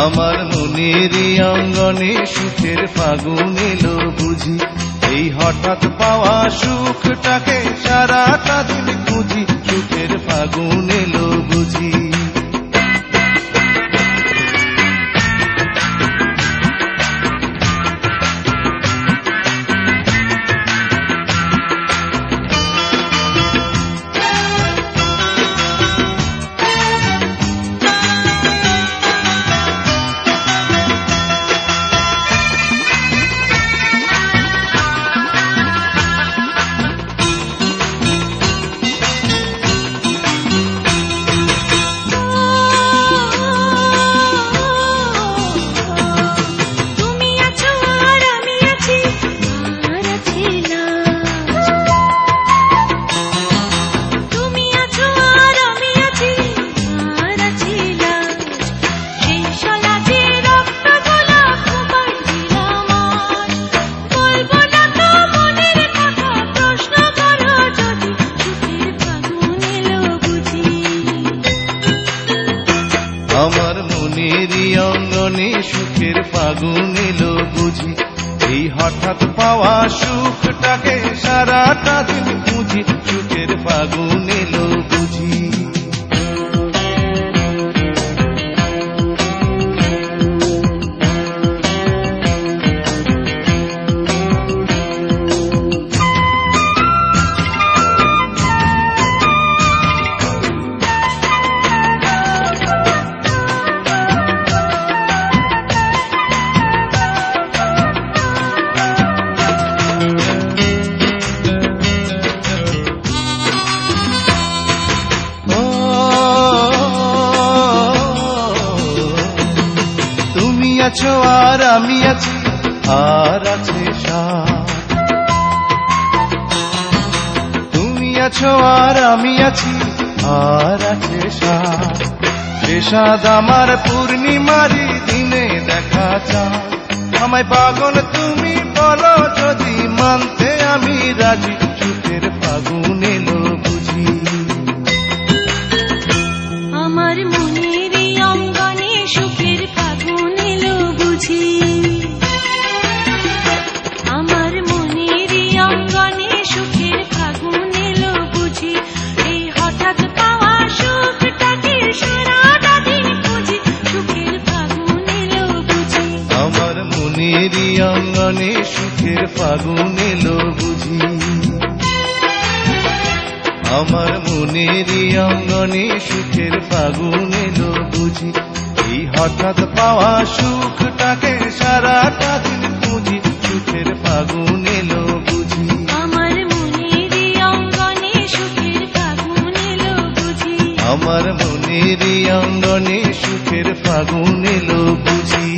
আমার মনেরই অঙ্গনে সুখের ফাগুন এলো বুঝি, এই হঠাৎ পাওয়া সুখটাকে সারাটা দিন খুঁজি, সুখের ফাগুন এলো বুঝি। আমার মনেরই অঙ্গনে সুখের ফাগুন এলো বুঝি, এই হঠাৎ পাওয়া সুখটাকে সারাটা দিন খুঁজি, সুখের ফাগুন এলো বুঝি। আছো আর আমি আছি, আর আছে সাথ। তুমি আছো আর আমি আছি, আর আছে সাথ। সে সাথ আমার পূর্ণিমারি দিনে দেখা চাঁদ। আমায় পাগল তুমি বলো যদি, মানতে আমি রাজি, সুখের ফাগুন এলো বুঝি। আমার মনেরই অঙ্গনে সুখের ফাগুন এলো বুঝি, আমার মনেরই অঙ্গনে সুখের ফাগুন এলো বুঝি, এই হঠাৎ পাওয়া সুখটাকে সারাটা দিন খুঁজি, সুখের ফাগুন এলো বুঝি। আমার মনেরই অঙ্গনে সুখের ফাগুন এলো বুঝি, আমার মনেরই অঙ্গনে সুখের ফাগুন এলো বুঝি, এই হঠাৎ পাওয়া সুখটাকে সারাটা দিন খুঁজি, সুখের ফাগুন এলো বুঝি। আমার মনেরই অঙ্গনে সুখের ফাগুন এলো বুঝি, আমার মনেরই অঙ্গনে সুখের ফাগুন এলো বুঝি।